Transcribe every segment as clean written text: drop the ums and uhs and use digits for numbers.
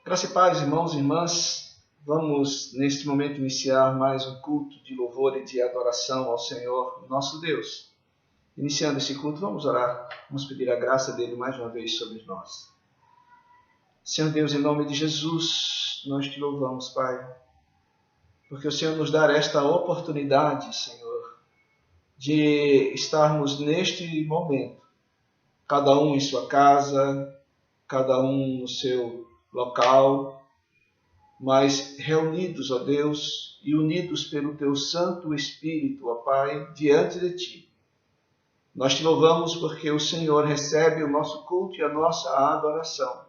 Graça e paz, irmãos e irmãs. Vamos, neste momento, iniciar mais um culto de louvor e de adoração ao Senhor, nosso Deus. Iniciando esse culto, vamos orar. Vamos pedir a graça dele mais uma vez sobre nós. Senhor Deus, em nome de Jesus, nós te louvamos, Pai, porque o Senhor nos dá esta oportunidade, Senhor, de estarmos neste momento, cada um em sua casa, cada um no seu local, mas reunidos, ó Deus, e unidos pelo Teu Santo Espírito, ó Pai, diante de Ti. Nós te louvamos porque o Senhor recebe o nosso culto e a nossa adoração.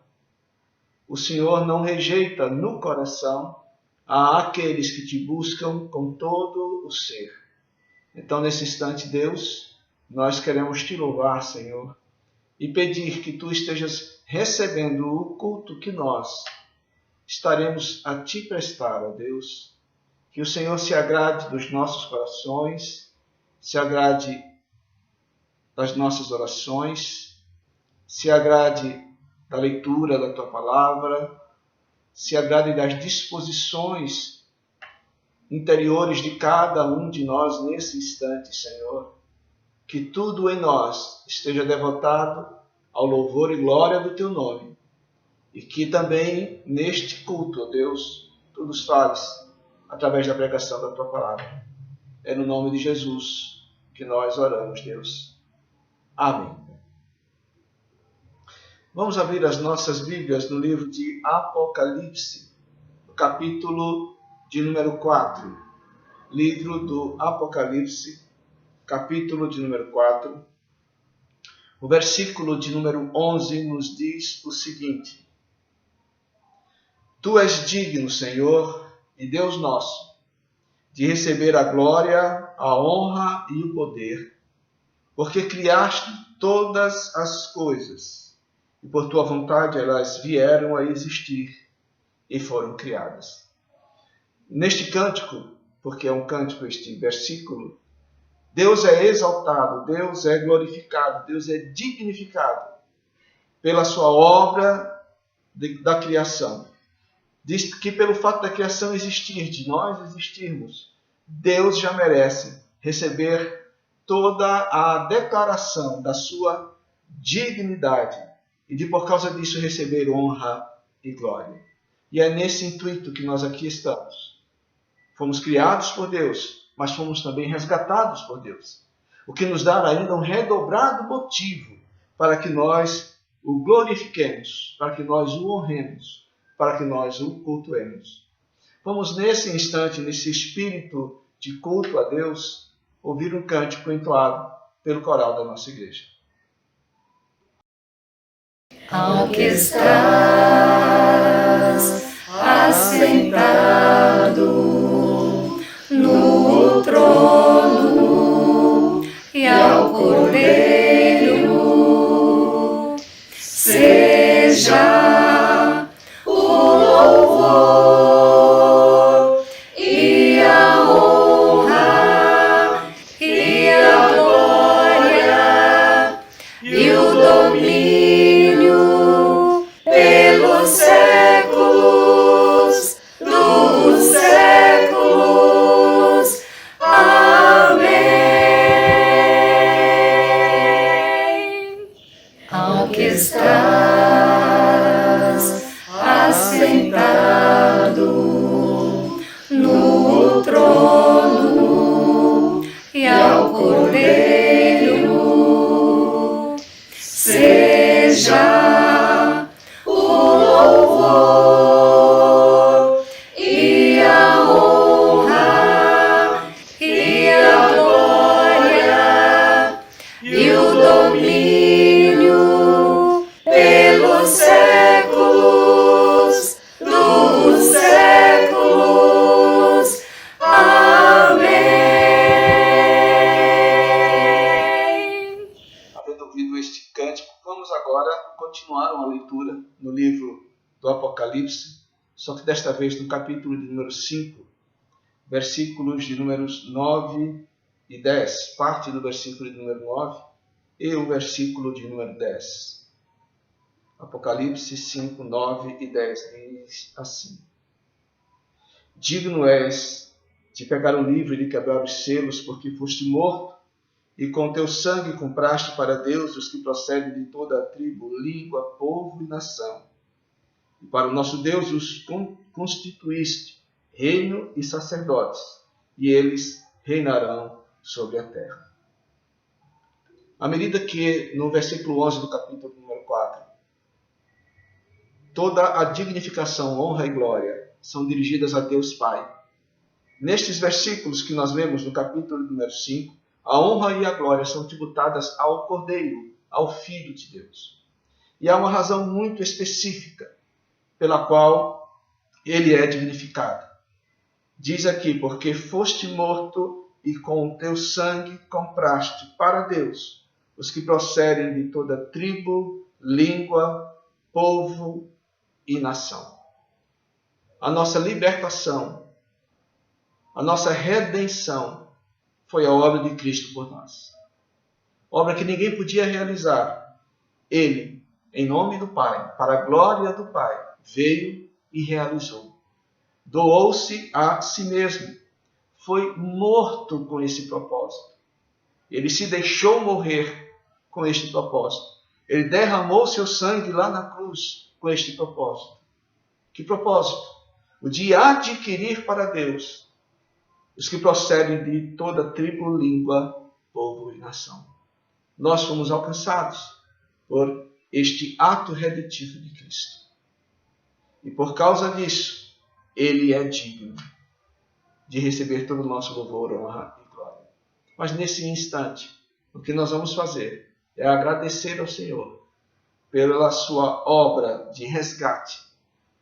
O Senhor não rejeita no coração àqueles que Te buscam com todo o ser. Então, nesse instante, Deus, nós queremos Te louvar, Senhor, e pedir que Tu estejas recebendo o culto que nós estaremos a Te prestar, ó Deus. Que o Senhor se agrade dos nossos corações, se agrade das nossas orações, se agrade da leitura da Tua Palavra, se agrade das disposições interiores de cada um de nós nesse instante, Senhor. Que tudo em nós esteja devotado ao louvor e glória do Teu nome. E que também neste culto, ó Deus, Tu nos fales através da pregação da Tua Palavra. É no nome de Jesus que nós oramos, Deus. Amém. Vamos abrir as nossas Bíblias no livro de Apocalipse, no capítulo de número 4. Livro do Apocalipse, capítulo de número 4. O versículo de número 11 nos diz o seguinte: Tu és digno, Senhor e Deus nosso, de receber a glória, a honra e o poder, porque criaste todas as coisas, e por tua vontade elas vieram a existir e foram criadas. Neste cântico, porque é um cântico este versículo, Deus é exaltado, Deus é glorificado, Deus é dignificado pela sua obra da criação. Diz que pelo fato da criação existir, de nós existirmos, Deus já merece receber toda a declaração da sua dignidade e de por causa disso receber honra e glória. E é nesse intuito que nós aqui estamos. Fomos criados por Deus, mas fomos também resgatados por Deus, o que nos dá ainda um redobrado motivo para que nós o glorifiquemos, para que nós o honremos, para que nós o cultuemos. Vamos nesse instante, nesse espírito de culto a Deus, ouvir um cântico entoado pelo coral da nossa igreja. Ao que estás assentado no trono e ao Cordeiro seja o louvor e a honra e a glória e o domínio pelos séculos dos séculos. Amém. Ao que estás assentado no trono e ao Cordeiro seja o louvor e a honra e a glória e o domínio pelos séculos dos séculos. Amém. Havendo ouvido este cântico, vamos agora continuar uma leitura no livro do Apocalipse, só que desta vez no capítulo de número 5, versículos de números 9 e 10, parte do versículo de número 9 e o versículo de número 10. Apocalipse 5, 9 e 10 diz assim: Digno és de pegar o livro e de quebrar os selos, porque foste morto, e com teu sangue compraste para Deus os que procedem de toda a tribo, língua, povo e nação. E para o nosso Deus os constituíste reino e sacerdotes, e eles reinarão sobre a terra. À medida que no versículo 11 do capítulo número 4, toda a dignificação, honra e glória são dirigidas a Deus Pai. Nestes versículos que nós lemos no capítulo número 5, a honra e a glória são tributadas ao Cordeiro, ao Filho de Deus. E há uma razão muito específica pela qual ele é dignificado. Diz aqui, porque foste morto e com o teu sangue compraste para Deus os que procedem de toda tribo, língua, povo e nação. A nossa libertação, a nossa redenção foi a obra de Cristo por nós. Obra que ninguém podia realizar. Ele, em nome do Pai, para a glória do Pai, veio e realizou. Doou-se a si mesmo. Foi morto com esse propósito. Ele se deixou morrer com este propósito. Ele derramou seu sangue lá na cruz com este propósito. Que propósito? O de adquirir para Deus os que procedem de toda tribo, língua, povo e nação. Nós fomos alcançados por este ato redentivo de Cristo. E por causa disso, ele é digno de receber todo o nosso louvor, honra e glória. Mas nesse instante, o que nós vamos fazer é agradecer ao Senhor pela sua obra de resgate,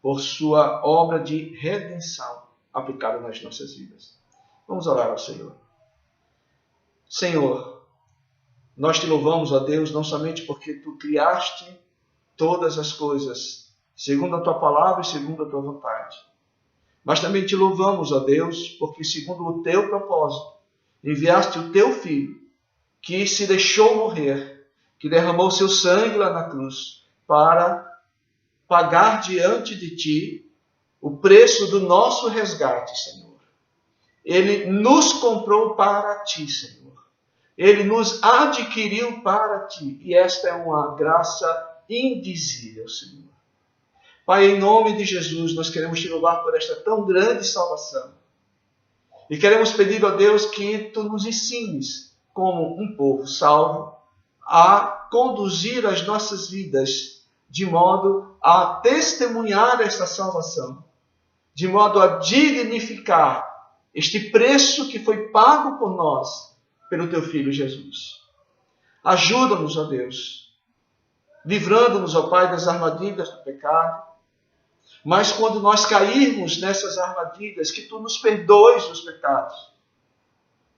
por sua obra de redenção aplicada nas nossas vidas. Vamos orar ao Senhor. Senhor, nós te louvamos, ó Deus, não somente porque tu criaste todas as coisas, segundo a tua palavra e segundo a tua vontade, mas também te louvamos, ó Deus, porque segundo o teu propósito, enviaste o teu Filho, que se deixou morrer, que derramou seu sangue lá na cruz, para pagar diante de ti o preço do nosso resgate, Senhor. Ele nos comprou para ti, Senhor. Ele nos adquiriu para ti. E esta é uma graça indizível, Senhor. Pai, em nome de Jesus, nós queremos te louvar por esta tão grande salvação. E queremos pedir a Deus que tu nos ensines, como um povo salvo, a conduzir as nossas vidas de modo a testemunhar esta salvação, de modo a dignificar este preço que foi pago por nós, pelo teu Filho Jesus. Ajuda-nos, ó Deus, livrando-nos, ó Pai, das armadilhas do pecado, mas quando nós cairmos nessas armadilhas, que tu nos perdoes os pecados,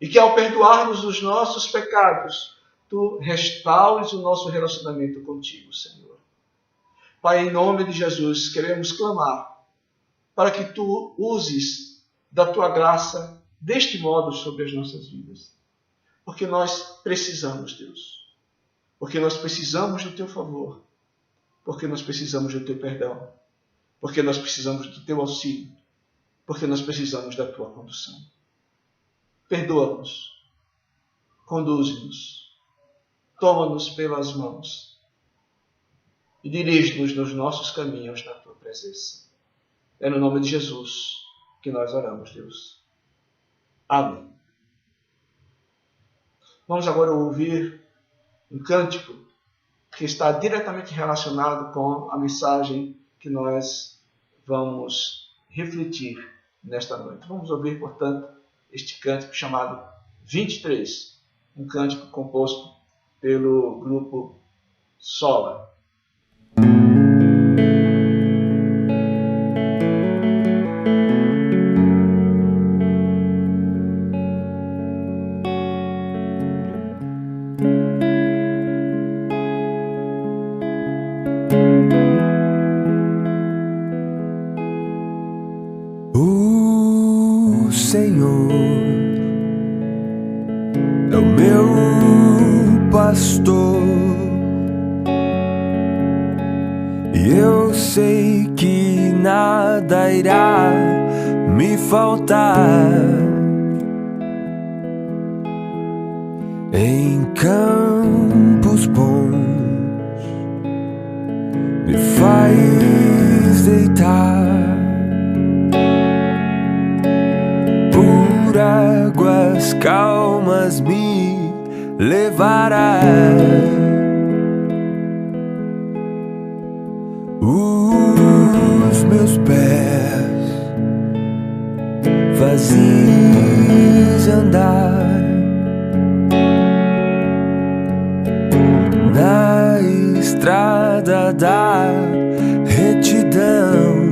e que ao perdoarmos os nossos pecados, tu restaures o nosso relacionamento contigo, Senhor. Pai, em nome de Jesus, queremos clamar para que tu uses da tua graça deste modo sobre as nossas vidas. Porque nós precisamos, Deus. Porque nós precisamos do teu favor. Porque nós precisamos do teu perdão. Porque nós precisamos do teu auxílio. Porque nós precisamos da tua condução. Perdoa-nos. Conduze-nos. Toma-nos pelas mãos. E dirige-nos nos nossos caminhos na tua presença. É no nome de Jesus que nós oramos, Deus. Amém. Vamos agora ouvir um cântico que está diretamente relacionado com a mensagem que nós vamos refletir nesta noite. Vamos ouvir, portanto, este cântico chamado 23, um cântico composto pelo grupo Sola. O Senhor é o meu pastor, sei que nada irá me faltar. Em campos bons me faz deitar, por águas calmas me levará. Os meus pés fazes andar na estrada da retidão.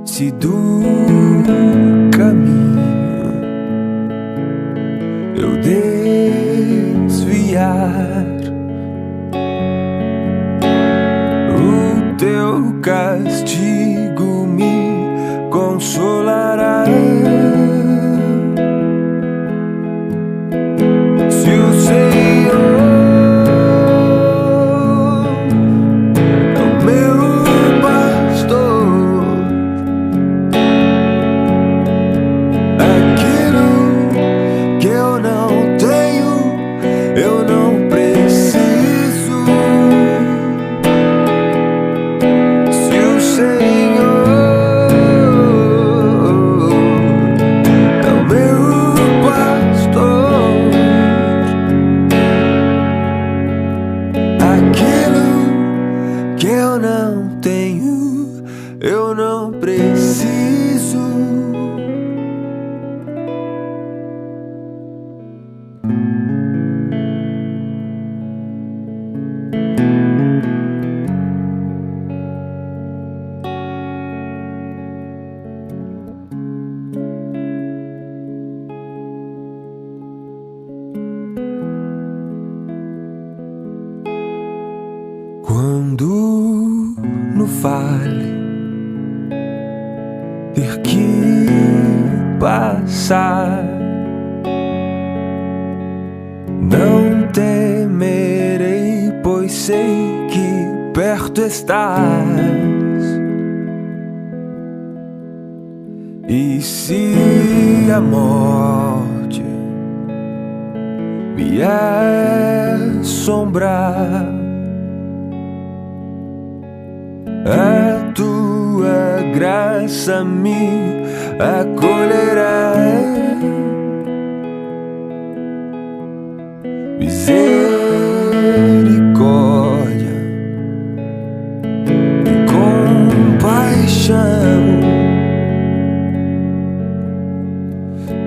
Se do caminho eu desviar, o teu castigo me consolará. Se o Senhor é o meu pastor, aquilo que eu não tenho, eu não preciso. Se o Senhor é o meu pastor, aquilo que eu não tenho, eu não preciso. Quando no vale ter que passar, não temerei, pois sei que perto estás. E se a morte me assombrar, a tua graça me acolherá. Misericórdia e compaixão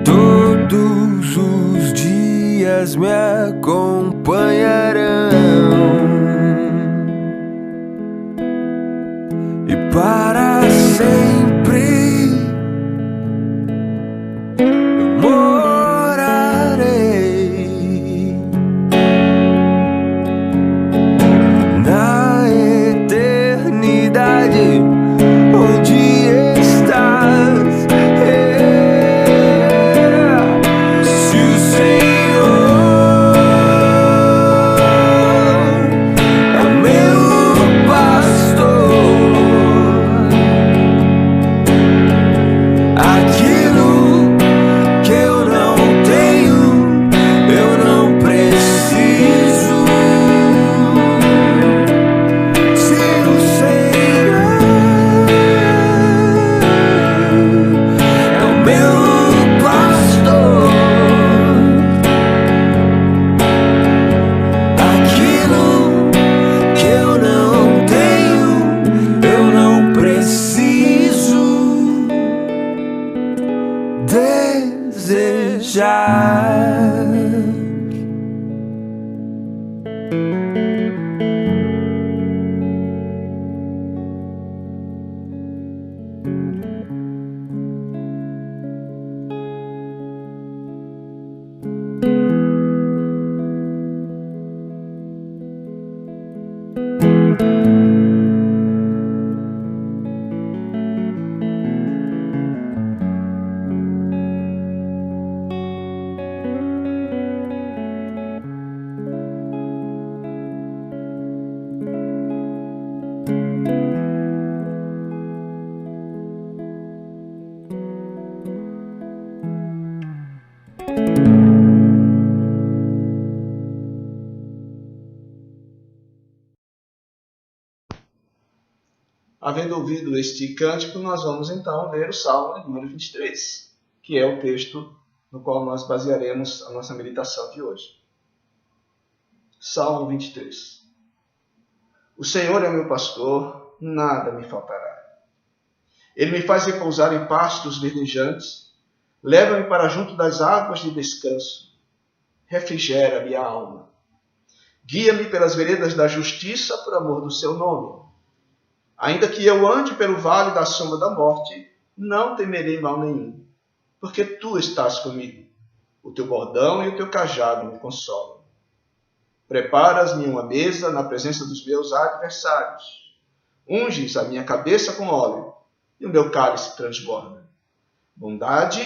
todos os dias me acompanharão, e para sempre eu morarei na eternidade onde estás. Se o Senhor é meu pastor, aquilo que eu não tenho, eu não preciso. Se o Senhor é o meu pastor, aquilo que eu não tenho, eu não preciso desejar. havendo ouvido este cântico, nós vamos então ler o Salmo número 23, que é o texto no qual nós basearemos a nossa meditação de hoje. Salmo 23. O Senhor é meu pastor, nada me faltará. Ele me faz repousar em pastos verdejantes, leva-me para junto das águas de descanso, refrigera minha alma. Guia-me pelas veredas da justiça por amor do seu nome. Ainda que eu ande pelo vale da sombra da morte, não temerei mal nenhum, porque tu estás comigo. O teu bordão e o teu cajado me consolam. Preparas-me uma mesa na presença dos meus adversários. Unges a minha cabeça com óleo, e o meu cálice transborda. Bondade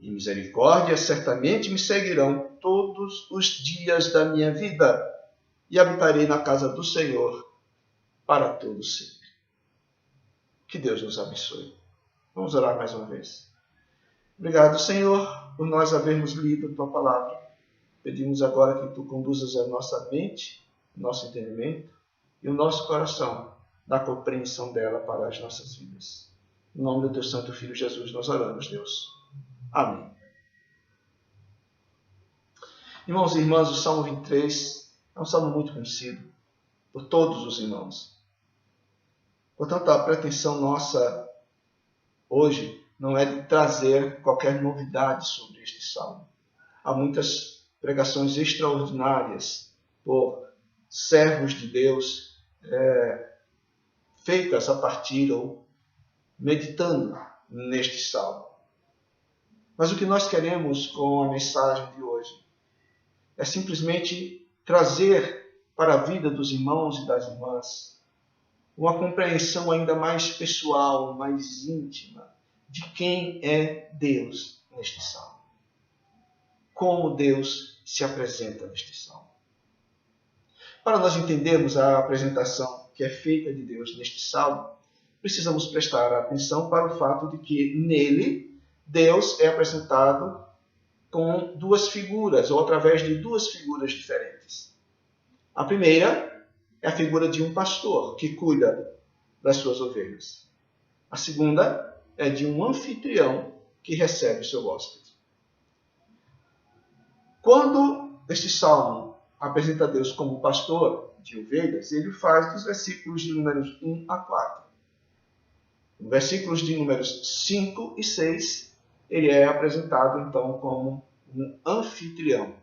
e misericórdia certamente me seguirão todos os dias da minha vida, e habitarei na casa do Senhor para todo sempre. Que Deus nos abençoe. Vamos orar mais uma vez. Obrigado, Senhor, por nós havermos lido a Tua palavra. Pedimos agora que Tu conduzas a nossa mente, o nosso entendimento e o nosso coração na compreensão dela para as nossas vidas. Em nome do Teu Santo Filho Jesus nós oramos, Deus. Amém. Irmãos e irmãs, o Salmo 23 é um salmo muito conhecido por todos os irmãos. Portanto, a pretensão nossa hoje não é de trazer qualquer novidade sobre este salmo. Há muitas pregações extraordinárias por servos de Deus feitas a partir ou meditando neste salmo. Mas o que nós queremos com a mensagem de hoje é simplesmente trazer para a vida dos irmãos e das irmãs uma compreensão ainda mais pessoal, mais íntima de quem é Deus neste salmo. Como Deus se apresenta neste salmo. Para nós entendermos a apresentação que é feita de Deus neste salmo, precisamos prestar atenção para o fato de que nele Deus é apresentado com duas figuras, ou através de duas figuras diferentes. A primeira é a figura de um pastor que cuida das suas ovelhas. A segunda é de um anfitrião que recebe o seu hóspede. Quando este salmo apresenta Deus como pastor de ovelhas, ele faz dos versículos de números 1 a 4. Nos versículos de números 5 e 6, ele é apresentado então como um anfitrião.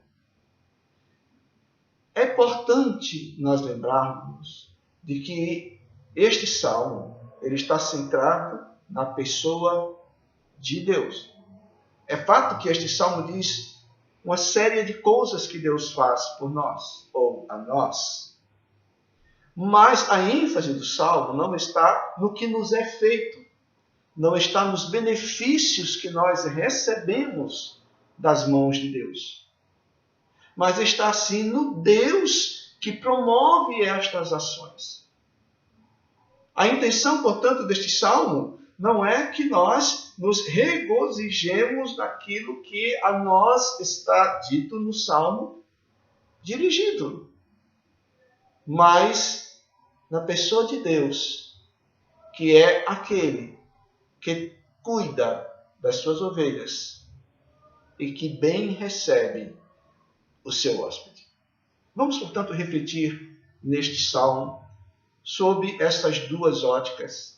É importante nós lembrarmos de que este salmo ele está centrado na pessoa de Deus. É fato que este salmo diz uma série de coisas que Deus faz por nós, ou a nós. Mas a ênfase do salmo não está no que nos é feito, não está nos benefícios que nós recebemos das mãos de Deus. Mas está sim no Deus que promove estas ações. A intenção, portanto, deste salmo não é que nós nos regozijemos naquilo que a nós está dito no salmo dirigido, mas na pessoa de Deus, que é aquele que cuida das suas ovelhas e que bem recebe o seu hóspede. Vamos, portanto, refletir neste salmo sobre estas duas óticas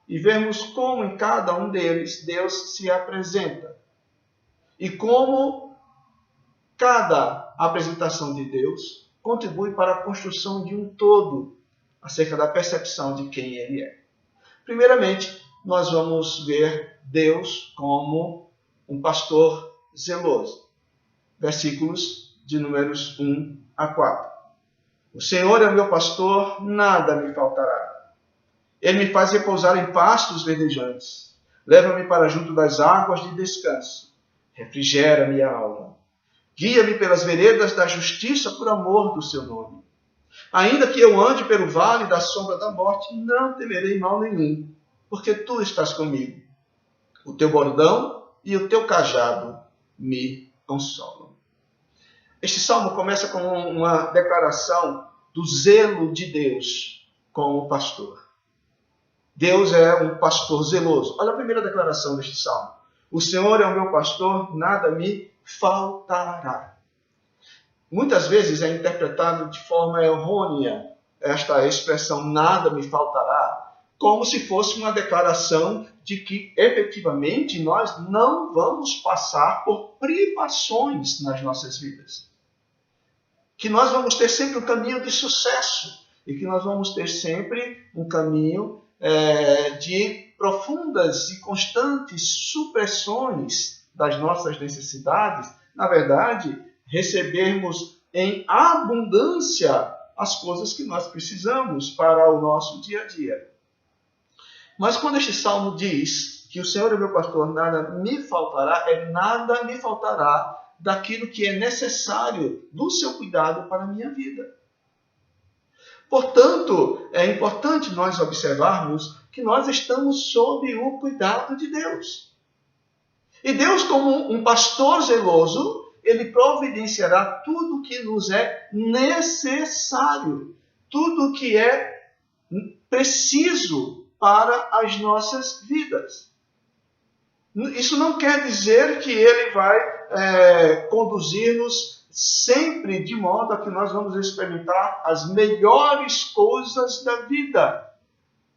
e vermos como em cada um deles Deus se apresenta e como cada apresentação de Deus contribui para a construção de um todo acerca da percepção de quem Ele é. Primeiramente, nós vamos ver Deus como um pastor zeloso. Versículos de números 1 a 4. O Senhor é o meu pastor, nada me faltará. Ele me faz repousar em pastos verdejantes. Leva-me para junto das águas de descanso. Refrigera minha alma. Guia-me pelas veredas da justiça por amor do seu nome. Ainda que eu ande pelo vale da sombra da morte, não temerei mal nenhum, porque tu estás comigo. O teu bordão e o teu cajado me consolam. Este salmo começa com uma declaração do zelo de Deus como pastor. Deus é um pastor zeloso. Olha a primeira declaração deste salmo. O Senhor é o meu pastor, nada me faltará. Muitas vezes é interpretado de forma errônea esta expressão nada me faltará, como se fosse uma declaração de que efetivamente nós não vamos passar por privações nas nossas vidas. Que nós vamos ter sempre um caminho de sucesso e que nós vamos ter sempre um caminho de profundas e constantes supressões das nossas necessidades. Na verdade, recebermos em abundância as coisas que nós precisamos para o nosso dia a dia. Mas quando este salmo diz que o Senhor é meu pastor, nada me faltará, nada me faltará daquilo que é necessário do seu cuidado para a minha vida. Portanto, é importante nós observarmos que nós estamos sob o cuidado de Deus. E Deus, como um pastor zeloso, Ele providenciará tudo o que nos é necessário, tudo o que é preciso para as nossas vidas. Isso não quer dizer que Ele vai conduzir-nos sempre de modo a que nós vamos experimentar as melhores coisas da vida,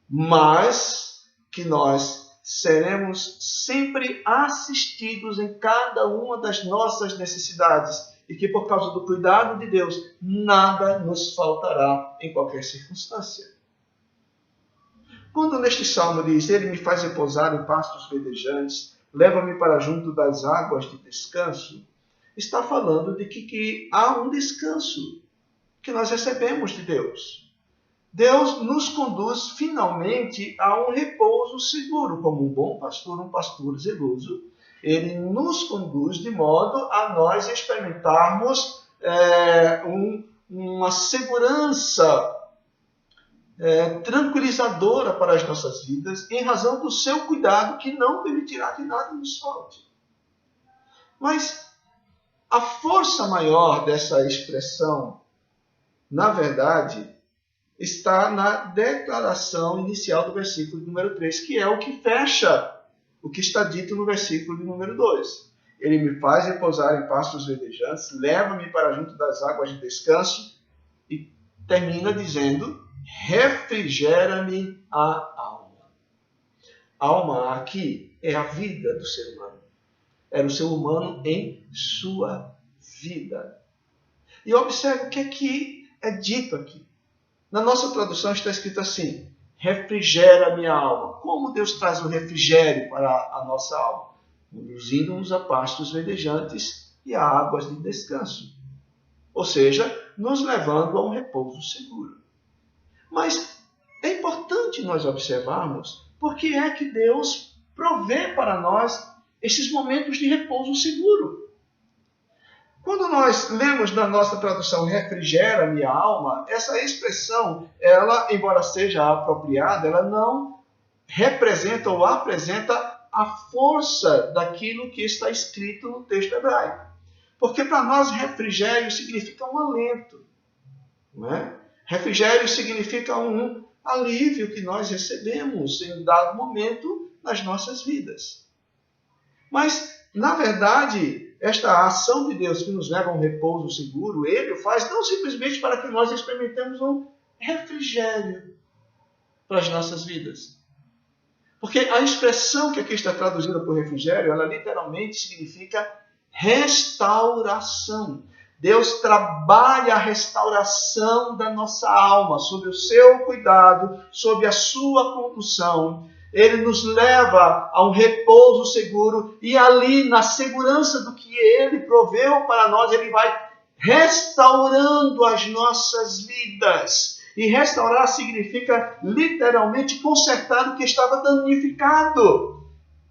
mas que nós seremos sempre assistidos em cada uma das nossas necessidades e que por causa do cuidado de Deus, nada nos faltará em qualquer circunstância. Quando neste salmo diz, Ele me faz repousar em pastos verdejantes, leva-me para junto das águas de descanso, está falando de que há um descanso que nós recebemos de Deus. Deus nos conduz finalmente a um repouso seguro, como um bom pastor, um pastor zeloso. Ele nos conduz de modo a nós experimentarmos uma segurança tranquilizadora para as nossas vidas, em razão do seu cuidado que não permitirá que nada nos falte. Mas a força maior dessa expressão, na verdade, está na declaração inicial do versículo número 3, que é o que fecha o que está dito no versículo número 2. Ele me faz repousar em pastos verdejantes, leva-me para junto das águas de descanso, e termina dizendo, refrigera-me a alma. Alma aqui é a vida do ser humano. Era o ser humano em sua vida. E observe o que é dito aqui. Na nossa tradução está escrito assim, refrigera minha alma. Como Deus traz o refrigério para a nossa alma? Conduzindo-nos a pastos verdejantes e a águas de descanso. Ou seja, nos levando a um repouso seguro. Mas é importante nós observarmos por que é que Deus provê para nós esses momentos de repouso seguro. Quando nós lemos na nossa tradução refrigera minha alma, essa expressão, ela, embora seja apropriada, ela não representa ou apresenta a força daquilo que está escrito no texto hebraico. Porque para nós refrigério significa um alento, não é? Refrigério significa um alívio que nós recebemos em um dado momento nas nossas vidas. Mas, na verdade, esta ação de Deus que nos leva a um repouso seguro, Ele o faz não simplesmente para que nós experimentemos um refrigério para as nossas vidas. Porque a expressão que aqui está traduzida por refrigério, ela literalmente significa restauração. Deus trabalha a restauração da nossa alma, sob o seu cuidado, sob a sua condução. Ele nos leva a um repouso seguro e ali, na segurança do que Ele proveu para nós, Ele vai restaurando as nossas vidas. E restaurar significa literalmente consertar o que estava danificado.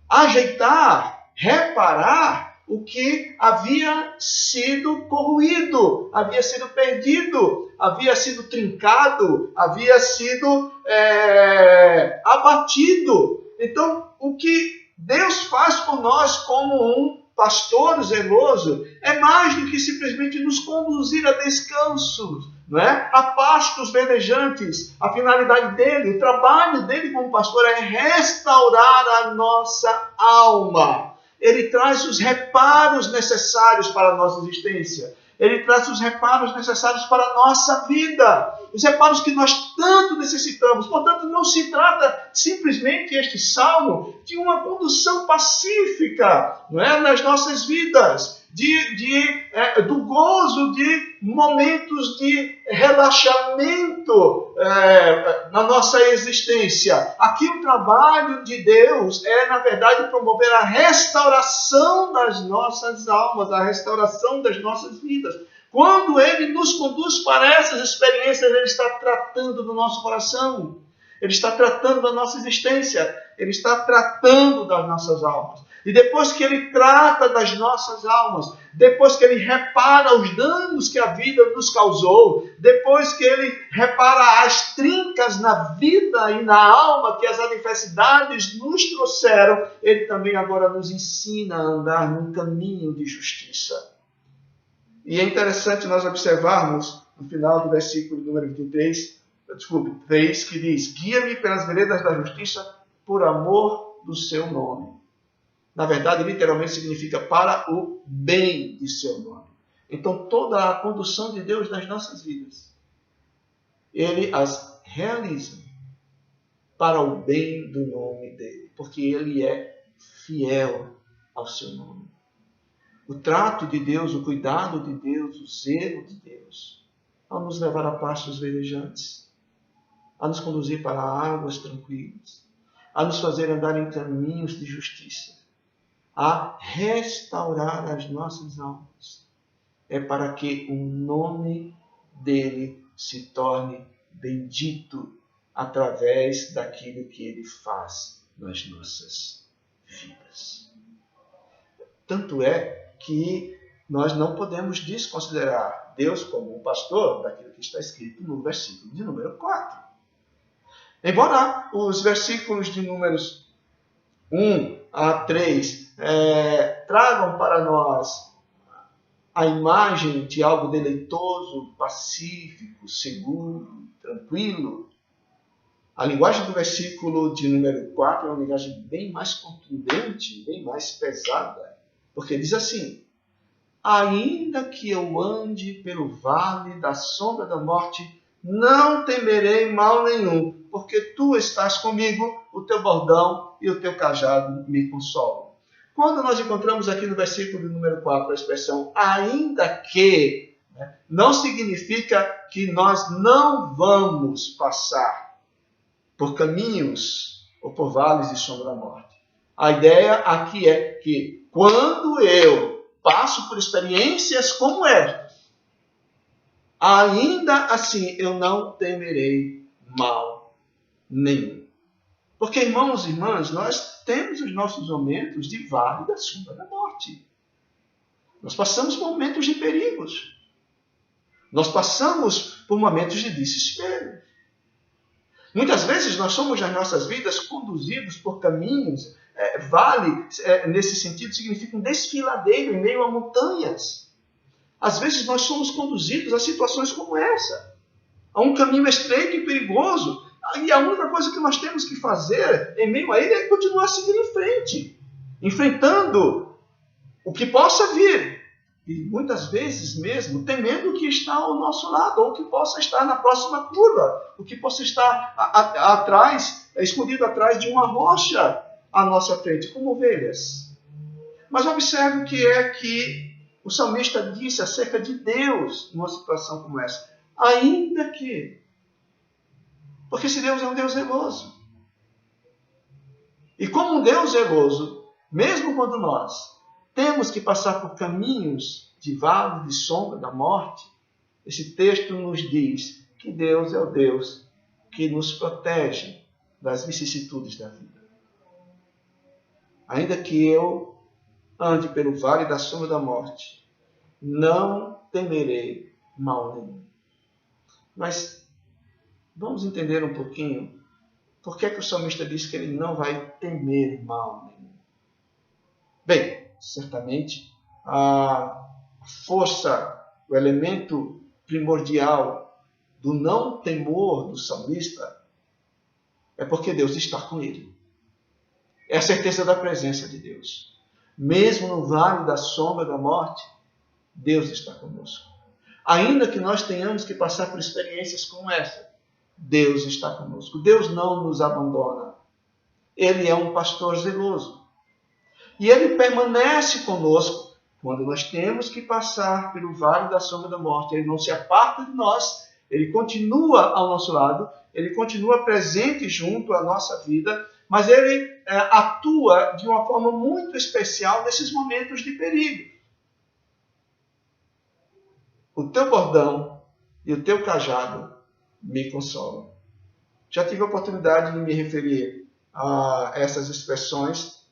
Ajeitar, reparar o que havia sido corroído, havia sido perdido, havia sido trincado, havia sido abatido. Então, o que Deus faz por nós como um pastor zeloso é mais do que simplesmente nos conduzir a descanso, não é? A pastos verdejantes. A finalidade dele, o trabalho dele como pastor é restaurar a nossa alma. Ele traz os reparos necessários para a nossa existência. Ele traz os reparos necessários para a nossa vida. Os reparos que nós tanto necessitamos. Portanto, não se trata simplesmente este salmo de uma condução pacífica, não é? Nas nossas vidas. Do gozo de momentos de relaxamento na nossa existência. Aqui o trabalho de Deus é, na verdade, promover a restauração das nossas almas, a restauração das nossas vidas. Quando Ele nos conduz para essas experiências, Ele está tratando do nosso coração, Ele está tratando da nossa existência, Ele está tratando das nossas almas. E depois que Ele trata das nossas almas, depois que Ele repara os danos que a vida nos causou, depois que Ele repara as trincas na vida e na alma que as adversidades nos trouxeram, Ele também agora nos ensina a andar num caminho de justiça. E é interessante nós observarmos no final do versículo número 3, que diz: guia-me pelas veredas da justiça por amor do seu nome. Na verdade, literalmente significa para o bem de seu nome. Então, toda a condução de Deus nas nossas vidas, Ele as realiza para o bem do nome dEle, porque Ele é fiel ao seu nome. O trato de Deus, o cuidado de Deus, o zelo de Deus, ao nos levar a pastos verdejantes, a nos conduzir para águas tranquilas, a nos fazer andar em caminhos de justiça, a restaurar as nossas almas. É para que o nome dele se torne bendito através daquilo que ele faz nas nossas vidas. Tanto é que nós não podemos desconsiderar Deus como um pastor daquilo que está escrito no versículo de número 4. Embora os versículos de números 1 a 3 tragam para nós a imagem de algo deleitoso, pacífico, seguro, tranquilo, a linguagem do versículo de número 4 é uma linguagem bem mais contundente, bem mais pesada, porque diz assim: ainda que eu ande pelo vale da sombra da morte, não temerei mal nenhum, porque tu estás comigo, o teu bordão e o teu cajado me consolam. Quando nós encontramos aqui no versículo número 4 a expressão ainda que, não significa que nós não vamos passar por caminhos ou por vales de sombra da morte. A ideia aqui é que quando eu passo por experiências como estas, ainda assim eu não temerei mal nenhum. Porque, irmãos e irmãs, nós temos os nossos momentos de vale da sombra da morte. Nós passamos por momentos de perigos. Nós passamos por momentos de desespero. Muitas vezes nós somos nas nossas vidas conduzidos por caminhos. Vale, nesse sentido, significa um desfiladeiro em meio a montanhas. Às vezes nós somos conduzidos a situações como essa, a um caminho estreito e perigoso. E a única coisa que nós temos que fazer em meio a ele é continuar seguindo em frente, enfrentando o que possa vir. E muitas vezes mesmo temendo o que está ao nosso lado, ou o que possa estar na próxima curva, o que possa estar atrás, escondido atrás de uma rocha à nossa frente, como ovelhas. Mas observe o que é que o salmista disse acerca de Deus numa situação como essa. Ainda que. Porque esse Deus é um Deus zeloso. E como um Deus zeloso, mesmo quando nós temos que passar por caminhos de vale, de sombra, da morte, esse texto nos diz que Deus é o Deus que nos protege das vicissitudes da vida. Ainda que eu ande pelo vale da sombra da morte, não temerei mal nenhum. Mas vamos entender um pouquinho por que o salmista diz que ele não vai temer mal nenhum. Bem, certamente, a força, o elemento primordial do não temor do salmista é porque Deus está com ele. É a certeza da presença de Deus. Mesmo no vale da sombra da morte, Deus está conosco. Ainda que nós tenhamos que passar por experiências como essa, Deus está conosco. Deus não nos abandona. Ele é um pastor zeloso. E ele permanece conosco quando nós temos que passar pelo vale da sombra da morte. Ele não se aparta de nós. Ele continua ao nosso lado. Ele continua presente junto à nossa vida. Mas ele atua de uma forma muito especial nesses momentos de perigo. O teu bordão e o teu cajado me consolam. Já tive a oportunidade de me referir a essas expressões,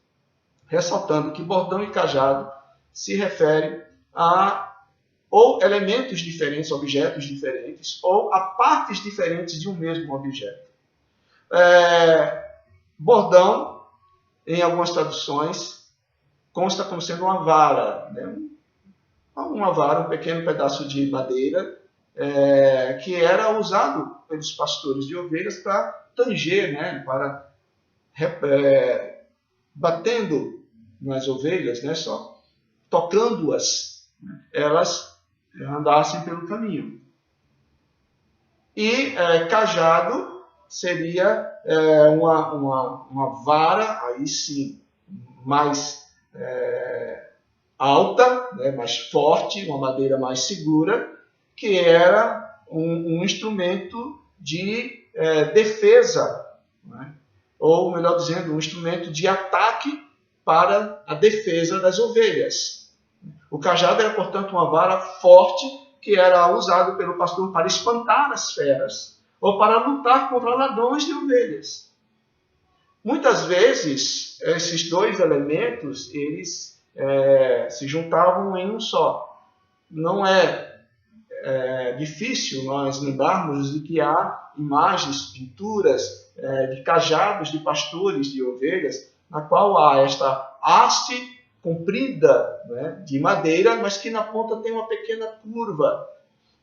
ressaltando que bordão e cajado se referem a ou elementos diferentes, objetos diferentes, ou a partes diferentes de um mesmo objeto. Bordão, em algumas traduções, consta como sendo uma vara, né? Uma vara, um pequeno pedaço de madeira, que era usado pelos pastores de ovelhas para tanger, né? Para batendo nas ovelhas, né? Só tocando-as, elas andassem pelo caminho. E cajado seria uma vara, aí sim, mais alta, né, mais forte, uma madeira mais segura, que era um instrumento de defesa, né? Ou, melhor dizendo, um instrumento de ataque para a defesa das ovelhas. O cajado era, portanto, uma vara forte que era usado pelo pastor para espantar as feras ou para lutar contra ladrões de ovelhas. Muitas vezes, esses dois elementos, eles se juntavam em um só. Não é difícil nós lembrarmos de que há imagens, pinturas de cajados de pastores de ovelhas, na qual há esta haste comprida, né, de madeira, mas que na ponta tem uma pequena curva.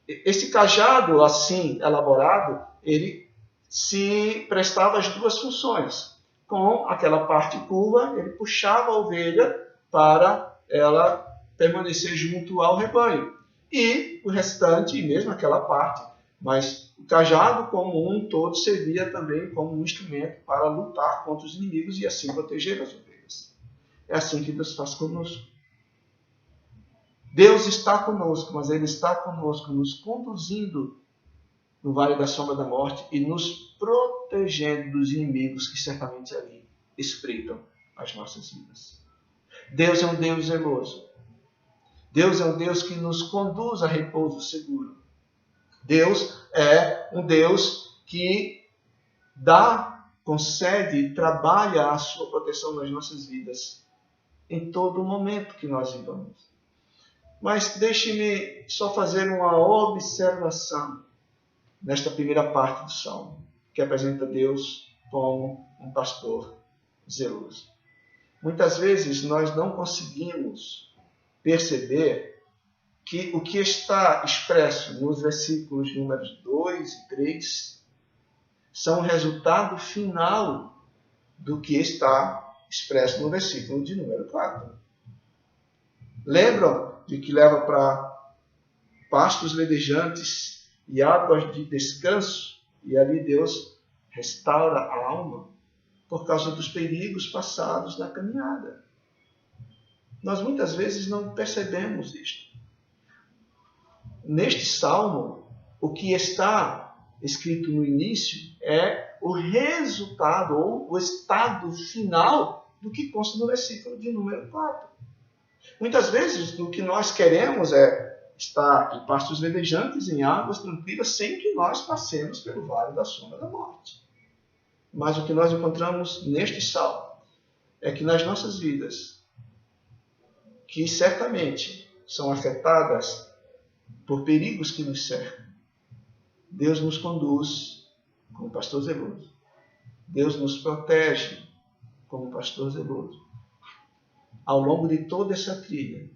Esse cajado assim elaborado, ele se prestava às duas funções. Com aquela parte curva, ele puxava a ovelha para ela permanecer junto ao rebanho. E o restante, mesmo aquela parte, mas o cajado como um todo servia também como um instrumento para lutar contra os inimigos e assim proteger as ovelhas. É assim que Deus faz conosco. Deus está conosco, mas Ele está conosco, nos conduzindo no vale da sombra da morte e nos protegendo dos inimigos que certamente ali espreitam as nossas vidas. Deus é um Deus zeloso. Deus é um Deus que nos conduz a repouso seguro. Deus é um Deus que concede, trabalha a sua proteção nas nossas vidas em todo momento que nós vivamos. Mas deixe-me só fazer uma observação nesta primeira parte do Salmo, que apresenta Deus como um pastor zeloso. Muitas vezes nós não conseguimos perceber que o que está expresso nos versículos números 2 e 3 são o resultado final do que está expresso no versículo de número 4. Lembram de que leva para pastos verdejantes e águas de descanso, e ali Deus restaura a alma por causa dos perigos passados na caminhada. Nós muitas vezes não percebemos isto. Neste salmo, o que está escrito no início é o resultado ou o estado final do que consta no versículo de número 4. Muitas vezes o que nós queremos é estar em pastos verdejantes, em águas tranquilas, sem que nós passemos pelo vale da sombra da morte. Mas o que nós encontramos neste salmo é que nas nossas vidas, que certamente são afetadas por perigos que nos cercam, Deus nos conduz como pastor zeloso. Deus nos protege como pastor zeloso. ao longo de toda essa trilha.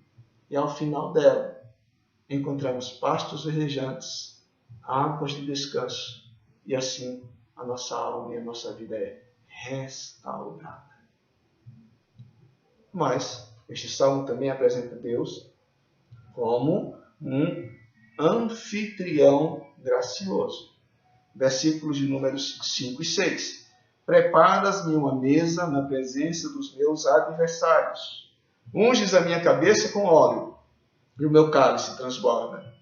E ao final dela, encontramos pastos verdejantes, águas de descanso. E assim, a nossa alma e a nossa vida é restaurada. Mas, este salmo também apresenta Deus como um anfitrião gracioso. Versículos de números 5 e 6. Preparas-me uma mesa na presença dos meus adversários. Unges a minha cabeça com óleo, e o meu cálice transborda.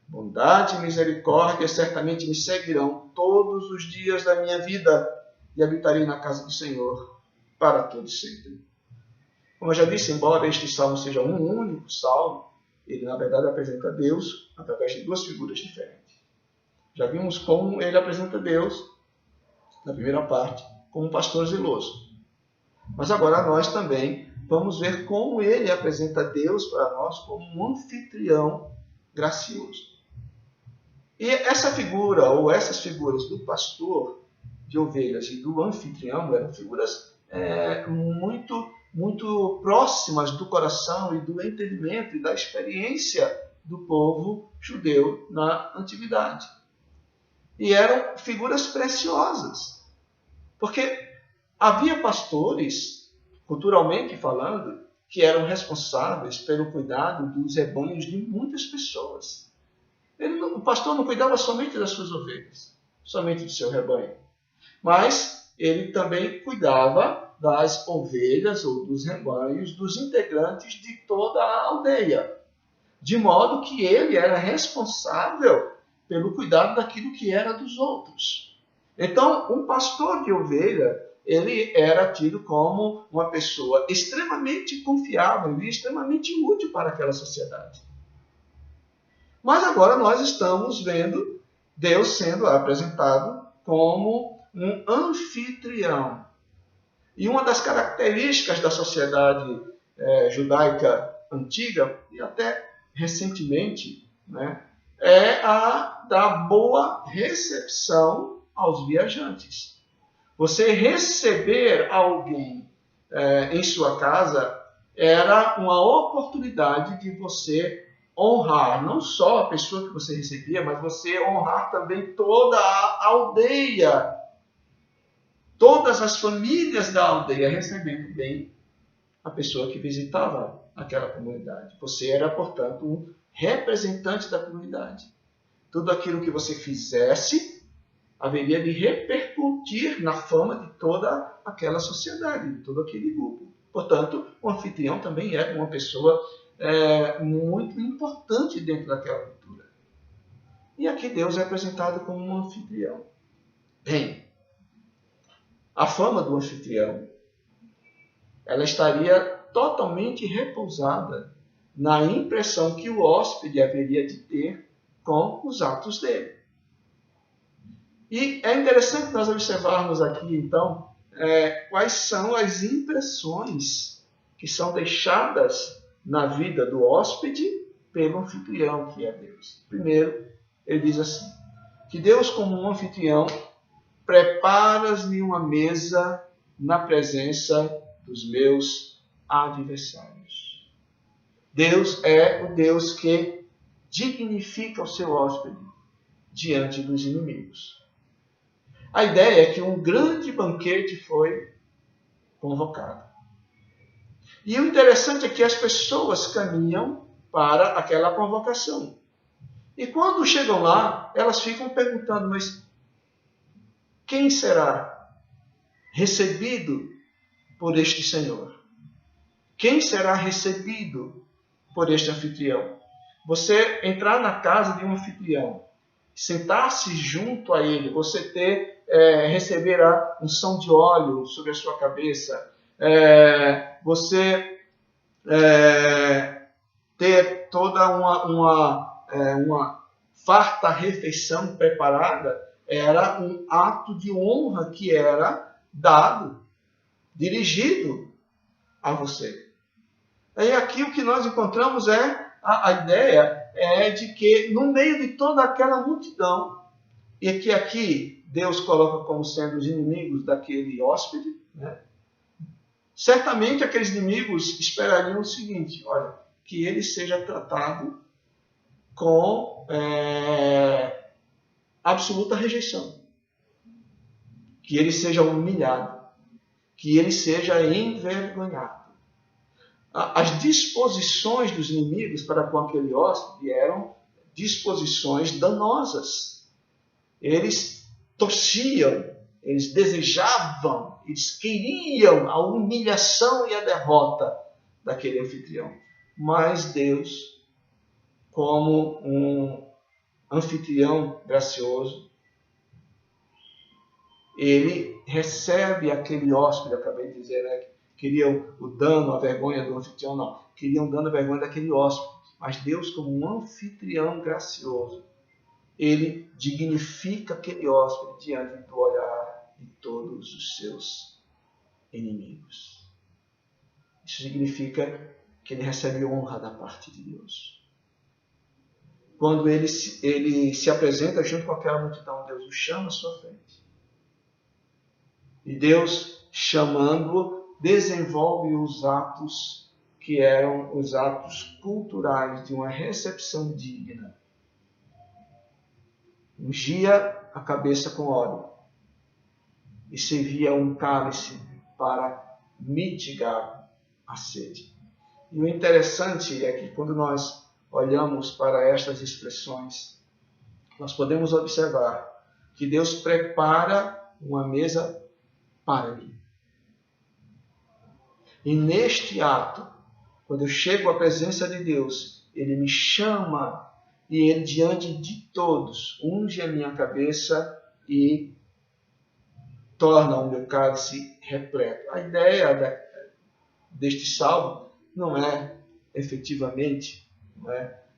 Bondade e misericórdia certamente me seguirão todos os dias da minha vida, e habitarei na casa do Senhor para todo sempre. Como eu já disse, embora este salmo seja um único salmo, ele na verdade apresenta Deus através de duas figuras diferentes. Já vimos como ele apresenta Deus, na primeira parte, como um pastor zeloso. Mas agora nós também vamos ver como ele apresenta Deus para nós como um anfitrião gracioso. E essa figura, ou essas figuras do pastor de ovelhas e do anfitrião, eram figuras muito próximas do coração e do entendimento e da experiência do povo judeu na antiguidade. E eram figuras preciosas, porque havia pastores, culturalmente falando, que eram responsáveis pelo cuidado dos rebanhos de muitas pessoas. O pastor não cuidava somente das suas ovelhas, somente do seu rebanho, mas ele também cuidava das ovelhas ou dos rebanhos dos integrantes de toda a aldeia, de modo que ele era responsável pelo cuidado daquilo que era dos outros. Então, um pastor de ovelha, ele era tido como uma pessoa extremamente confiável e extremamente útil para aquela sociedade. Mas agora nós estamos vendo Deus sendo apresentado como um anfitrião. E uma das características da sociedade judaica antiga, e até recentemente, é a da boa recepção aos viajantes. Você receber alguém em sua casa era uma oportunidade de você honrar não só a pessoa que você recebia, mas você honrar também toda a aldeia, todas as famílias da aldeia recebendo bem a pessoa que visitava aquela comunidade. Você era, portanto, um representante da comunidade. Tudo aquilo que você fizesse haveria de repercutir na fama de toda aquela sociedade, de todo aquele grupo. Portanto, o anfitrião também era uma pessoa muito importante dentro daquela cultura. E aqui Deus é apresentado como um anfitrião. Bem, a fama do anfitrião, ela estaria totalmente repousada na impressão que o hóspede haveria de ter com os atos dele. E é interessante nós observarmos aqui, então, quais são as impressões que são deixadas na vida do hóspede pelo anfitrião, que é Deus. Primeiro, ele diz assim, que Deus, como um anfitrião, preparas-me uma mesa na presença dos meus adversários. Deus é o Deus que dignifica o seu hóspede diante dos inimigos. A ideia é que um grande banquete foi convocado. E o interessante é que as pessoas caminham para aquela convocação. E quando chegam lá, elas ficam perguntando, mas quem será recebido por este Senhor? Quem será recebido por este anfitrião? Você entrar na casa de um anfitrião, sentar-se junto a ele, você receber a unção de óleo sobre a sua cabeça, você ter toda uma farta refeição preparada, era um ato de honra que era dado, dirigido a você. E aqui o que nós encontramos a ideia de que no meio de toda aquela multidão, e que aqui Deus coloca como sendo os inimigos daquele hóspede, Certamente aqueles inimigos esperariam o seguinte: olha, que ele seja tratado com absoluta rejeição, que ele seja humilhado, que ele seja envergonhado. As disposições dos inimigos para com aquele hóspede eram disposições danosas. Eles torciam, eles desejavam, eles queriam a humilhação e a derrota daquele anfitrião. Mas Deus, como um anfitrião gracioso, ele recebe aquele hóspede, eu acabei de dizer, né? Queriam o dano, a vergonha do anfitrião, não. Queriam o dano, a vergonha daquele hóspede. Mas Deus, como um anfitrião gracioso, ele dignifica aquele hóspede diante do olhar de todos os seus inimigos. Isso significa que ele recebe honra da parte de Deus. Quando ele se apresenta junto com aquela multidão, Deus o chama à sua frente. E Deus, chamando-o, desenvolve os atos que eram os atos culturais de uma recepção digna. Ungia a cabeça com óleo e servia um cálice para mitigar a sede. E o interessante é que quando nós olhamos para estas expressões, nós podemos observar que Deus prepara uma mesa para mim. E neste ato, quando eu chego à presença de Deus, Ele me chama e Ele, diante de todos, unge a minha cabeça e torna o meu cálice repleto. A ideia deste salmo não é efetivamente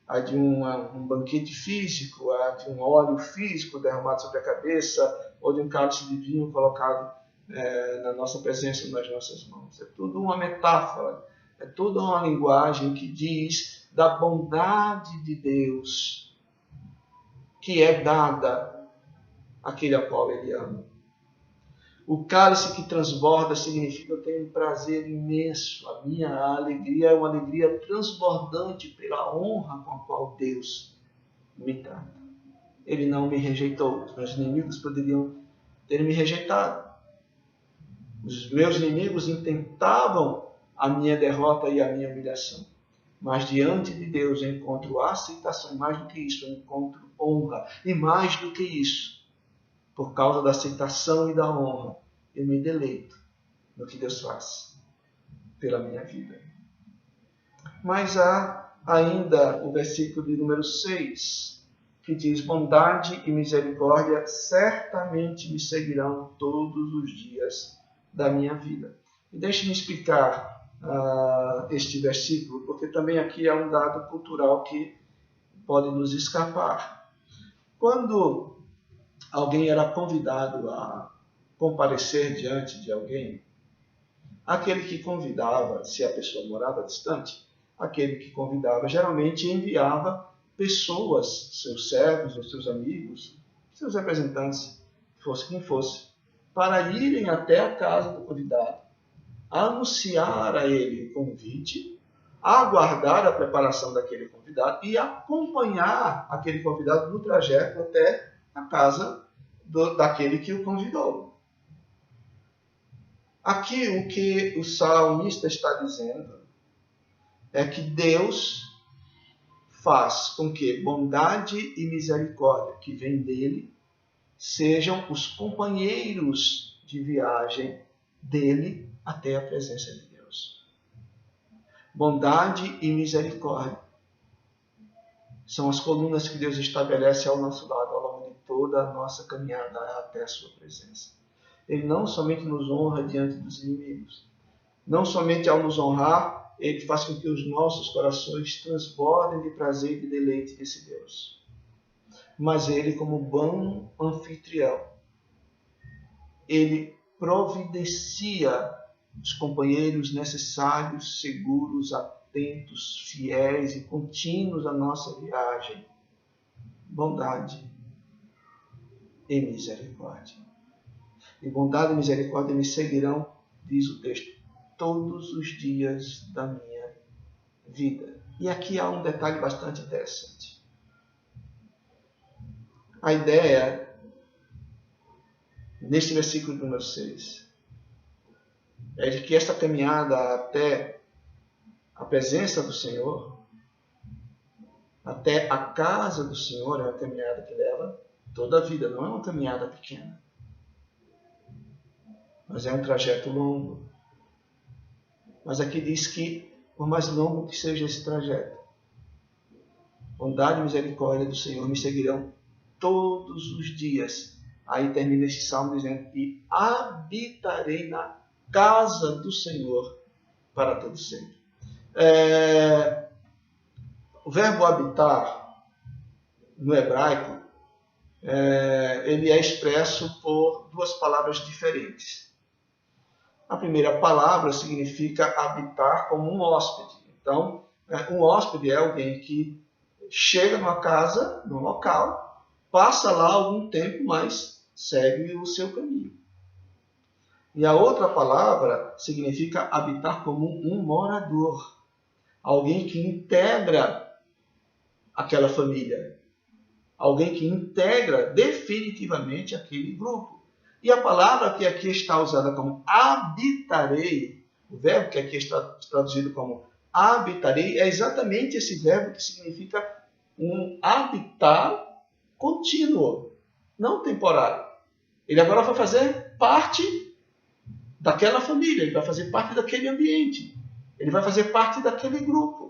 a de um banquete físico, a de um óleo físico derramado sobre a cabeça ou de um cálice de vinho colocado na nossa presença, nas nossas mãos. É tudo uma metáfora, é tudo uma linguagem que diz da bondade de Deus que é dada àquele a qual Ele ama. O cálice que transborda significa que eu tenho um prazer imenso. A minha alegria é uma alegria transbordante pela honra com a qual Deus me trata. Ele não me rejeitou. Os meus inimigos poderiam ter me rejeitado. Os meus inimigos intentavam a minha derrota e a minha humilhação. Mas diante de Deus eu encontro aceitação. E mais do que isso, eu encontro honra. E mais do que isso, por causa da aceitação e da honra, eu me deleito no que Deus faz pela minha vida. Mas há ainda o versículo de número 6, que diz: bondade e misericórdia certamente me seguirão todos os dias da minha vida. E deixe-me explicar este versículo, porque também aqui é um dado cultural que pode nos escapar. Quando alguém era convidado a comparecer diante de alguém, aquele que convidava, se a pessoa morava distante, aquele que convidava geralmente enviava pessoas, seus servos ou seus amigos, seus representantes, fosse quem fosse, para irem até a casa do convidado, anunciar a ele o convite, aguardar a preparação daquele convidado e acompanhar aquele convidado no trajeto até a casa daquele que o convidou. Aqui o que o salmista está dizendo é que Deus faz com que bondade e misericórdia que vem dele sejam os companheiros de viagem dele até a presença de Deus. Bondade e misericórdia são as colunas que Deus estabelece ao nosso lado ao longo de toda a nossa caminhada até a sua presença. Ele não somente nos honra diante dos inimigos, não somente ao nos honrar, Ele faz com que os nossos corações transbordem de prazer e de deleite desse Deus. Mas Ele, como bom anfitrião, Ele providencia os companheiros necessários, seguros, atentos, fiéis e contínuos à nossa viagem. Bondade e misericórdia. E bondade e misericórdia me seguirão, diz o texto, todos os dias da minha vida. E aqui há um detalhe bastante interessante. A ideia, neste versículo número 6, é de que esta caminhada até a presença do Senhor, até a casa do Senhor, é uma caminhada que leva toda a vida, não é uma caminhada pequena. Mas é um trajeto longo. Mas aqui diz que, por mais longo que seja esse trajeto, bondade e misericórdia do Senhor me seguirão todos os dias. Aí termina este salmo dizendo: e habitarei na casa do Senhor para todo sempre. O verbo habitar, no hebraico, ele é expresso por duas palavras diferentes. A primeira palavra significa habitar como um hóspede. Então, um hóspede é alguém que chega numa casa, num local, passa lá algum tempo, mas segue o seu caminho. E a outra palavra significa habitar como um morador. Alguém que integra aquela família. Alguém que integra definitivamente aquele grupo. E a palavra que aqui está usada como habitarei, o verbo que aqui está traduzido como habitarei, é exatamente esse verbo que significa um habitar contínuo, não temporário. Ele agora vai fazer parte daquela família, ele vai fazer parte daquele ambiente, ele vai fazer parte daquele grupo.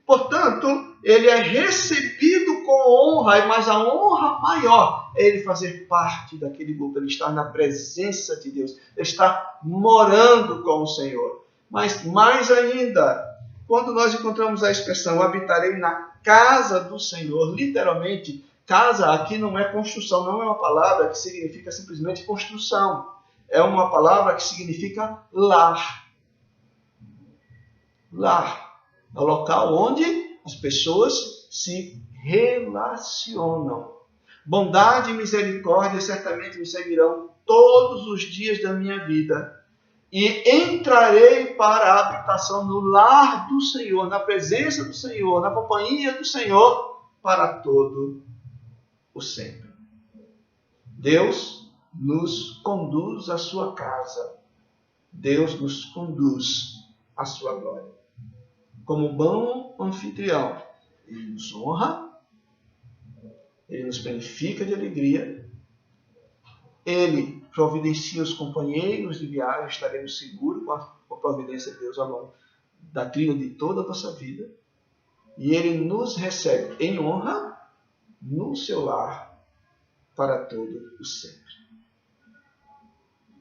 Portanto, ele é recebido com honra, mas a honra maior é ele fazer parte daquele grupo, ele estar na presença de Deus, ele estar morando com o Senhor. Mas mais ainda, quando nós encontramos a expressão habitarei na casa do Senhor, literalmente, casa aqui não é construção, não é uma palavra que significa simplesmente construção. É uma palavra que significa lar. Lar. É o local onde as pessoas se relacionam. Bondade e misericórdia certamente me seguirão todos os dias da minha vida. E entrarei para a habitação no lar do Senhor, na presença do Senhor, na companhia do Senhor, para todo o sempre. Deus nos conduz à sua casa. Deus nos conduz à sua glória. Como bom anfitrião, ele nos honra, ele nos planifica de alegria, ele providencia os companheiros de viagem, estaremos seguros com a providência de Deus ao longo da trilha de toda a nossa vida, e ele nos recebe em honra no seu lar para todo o sempre.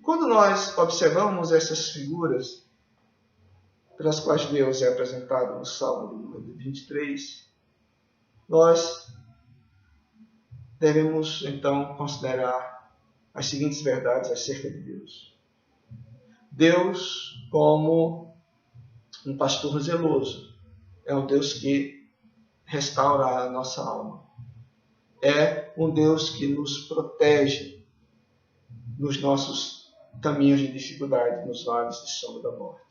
Quando nós observamos essas figuras pelas quais Deus é apresentado no Salmo número 23, nós devemos então considerar as seguintes verdades acerca de Deus. Deus como um pastor zeloso, é um Deus que restaura a nossa alma. É um Deus que nos protege nos nossos caminhos de dificuldade, nos vales de sombra da morte.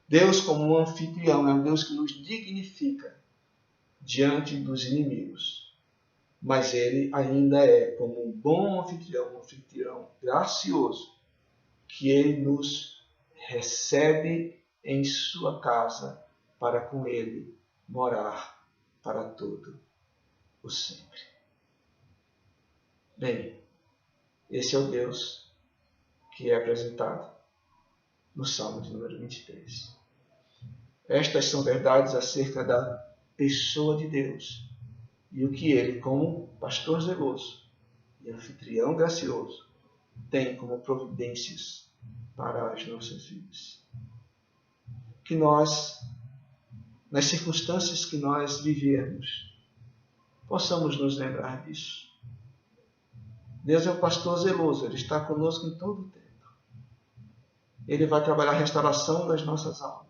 Deus como um anfitrião, é um Deus que nos dignifica diante dos inimigos. Mas ele ainda é como um bom anfitrião, um anfitrião gracioso, que ele nos recebe em sua casa para com ele morar para todo o sempre. Bem, esse é o Deus que é apresentado no Salmo de número 23. Estas são verdades acerca da pessoa de Deus e o que ele, como pastor zeloso e anfitrião gracioso, tem como providências para as nossas vidas. Que nós, nas circunstâncias que nós vivermos, possamos nos lembrar disso. Deus é um pastor zeloso, ele está conosco em todo o tempo. Ele vai trabalhar a restauração das nossas almas.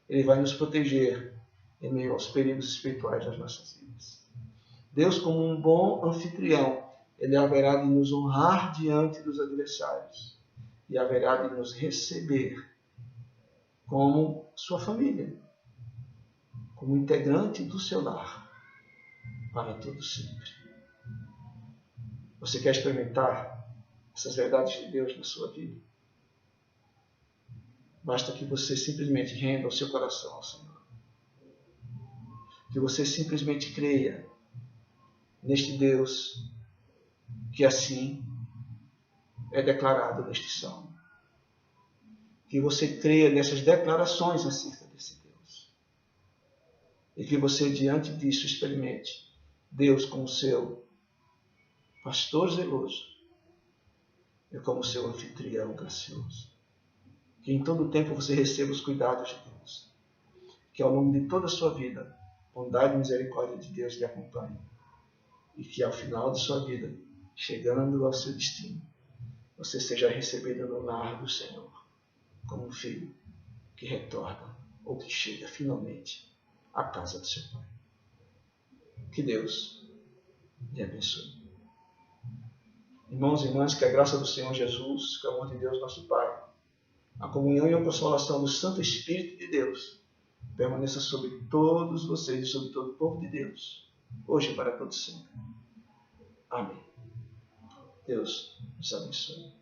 Ele vai nos proteger em meio aos perigos espirituais das nossas vidas. Deus, como um bom anfitrião, ele haverá de nos honrar diante dos adversários e haverá de nos receber como sua família, como integrante do seu lar, para todo sempre. Você quer experimentar essas verdades de Deus na sua vida? Basta que você simplesmente renda o seu coração ao Senhor. Que você simplesmente creia neste Deus que assim é declarado neste salmo. Que você creia nessas declarações acerca desse Deus. E que você, diante disso, experimente Deus como seu pastor zeloso e como seu anfitrião gracioso. Que em todo o tempo você receba os cuidados de Deus. Que ao longo de toda a sua vida, bondade e misericórdia de Deus lhe acompanhe. E que ao final de sua vida, chegando ao seu destino, você seja recebido no lar do Senhor, como um filho que retorna ou que chega finalmente à casa do seu Pai. Que Deus lhe abençoe. Irmãos e irmãs, que a graça do Senhor Jesus, que o amor de Deus nosso Pai, a comunhão e a consolação do Santo Espírito de Deus permaneça sobre todos vocês e sobre todo o povo de Deus, hoje e para todo sempre. Amém. Deus nos abençoe.